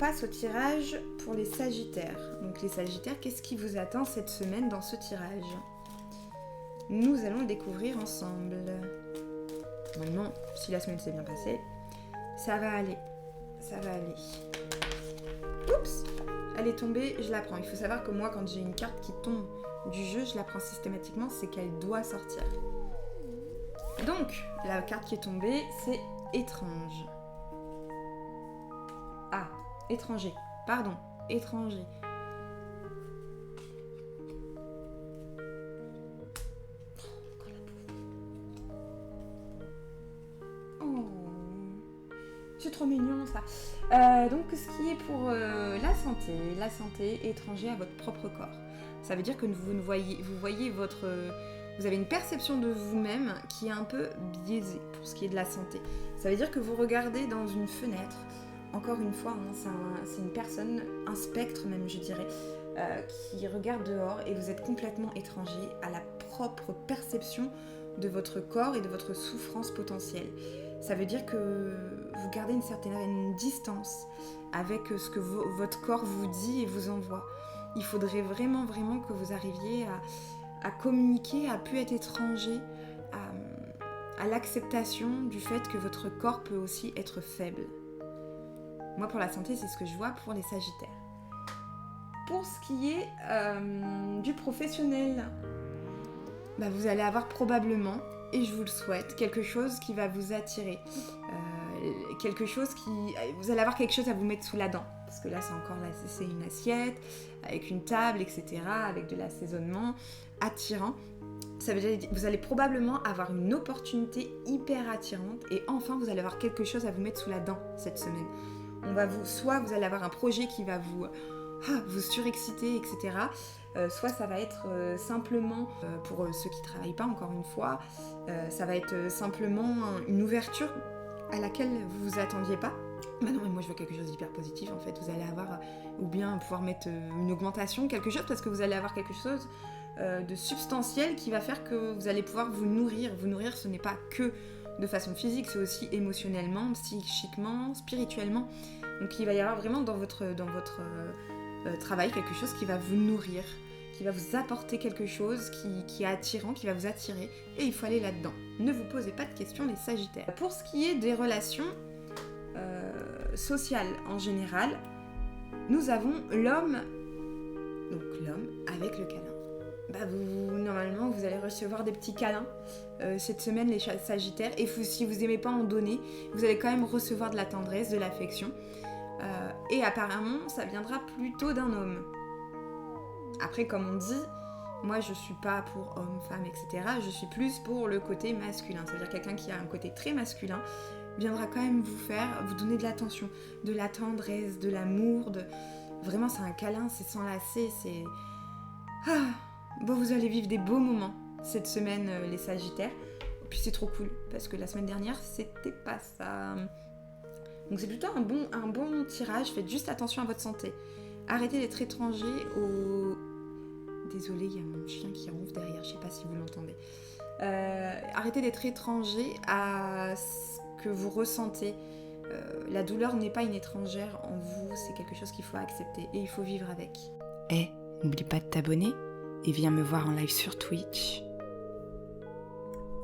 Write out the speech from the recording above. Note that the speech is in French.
passe au tirage pour les Sagittaires. Donc les Sagittaires, qu'est-ce qui vous attend cette semaine dans ce tirage? Nous allons le découvrir ensemble. Normalement, si la semaine s'est bien passée, ça va aller. Ça va aller. Oups! Elle est tombée, je la prends. Il faut savoir que moi, quand j'ai une carte qui tombe du jeu, je la prends systématiquement, c'est qu'elle doit sortir. Donc, la carte qui est tombée, c'est étrange. Ah, étranger. Pardon, étranger. Oh, c'est trop mignon ça. Donc, ce qui est pour la santé, étranger à votre propre corps. Ça veut dire que vous voyez votre... Vous avez une perception de vous-même qui est un peu biaisée pour ce qui est de la santé. Ça veut dire que vous regardez dans une fenêtre, encore une fois, hein, c'est une personne, un spectre même je dirais, qui regarde dehors et vous êtes complètement étranger à la propre perception de votre corps et de votre souffrance potentielle. Ça veut dire que vous gardez une certaine distance avec ce que votre corps vous dit et vous envoie. Il faudrait vraiment que vous arriviez à communiquer, à plus être étranger, à l'acceptation du fait que votre corps peut aussi être faible. Moi, pour la santé, c'est ce que je vois pour les Sagittaires. Pour ce qui est du professionnel, vous allez avoir probablement, et je vous le souhaite, quelque chose qui va vous attirer. Vous allez avoir quelque chose à vous mettre sous la dent. Parce que là, c'est une assiette, avec une table, etc., avec de l'assaisonnement attirant. Ça veut dire que vous allez probablement avoir une opportunité hyper attirante et enfin, vous allez avoir quelque chose à vous mettre sous la dent cette semaine. Soit vous allez avoir un projet qui va vous surexciter, etc. Soit ça va être simplement, pour ceux qui ne travaillent pas, encore une fois, ça va être simplement une ouverture à laquelle vous ne vous attendiez pas. Non, mais moi je vois quelque chose d'hyper positif en fait. Vous allez avoir, ou bien pouvoir mettre une augmentation, quelque chose, parce que vous allez avoir quelque chose de substantiel qui va faire que vous allez pouvoir vous nourrir. Vous nourrir, ce n'est pas que de façon physique, c'est aussi émotionnellement, psychiquement, spirituellement. Donc il va y avoir vraiment dans votre travail quelque chose qui va vous nourrir, qui va vous apporter quelque chose qui est attirant, qui va vous attirer, et il faut aller là-dedans. Ne vous posez pas de questions les Sagittaires. Pour ce qui est des relations sociales en général, nous avons l'homme, donc l'homme avec le câlin. Normalement, vous allez recevoir des petits câlins cette semaine, les Sagittaires, et si vous n'aimez pas en donner, vous allez quand même recevoir de la tendresse, de l'affection, et apparemment, ça viendra plutôt d'un homme. Après, comme on dit, moi je suis pas pour homme, femme, etc. Je suis plus pour le côté masculin. C'est-à-dire quelqu'un qui a un côté très masculin viendra quand même vous donner de l'attention, de la tendresse, de l'amour, vraiment c'est un câlin, c'est s'enlacer, c'est... vous allez vivre des beaux moments cette semaine, les Sagittaires. Et puis c'est trop cool, parce que la semaine dernière, c'était pas ça. Donc c'est plutôt un bon tirage, faites juste attention à votre santé. Arrêtez d'être étranger au... Désolée, il y a mon chien qui ronfle derrière, je sais pas si vous l'entendez. Arrêtez d'être étranger à ce que vous ressentez. La douleur n'est pas une étrangère en vous, c'est quelque chose qu'il faut accepter et il faut vivre avec. N'oublie pas de t'abonner et viens me voir en live sur Twitch.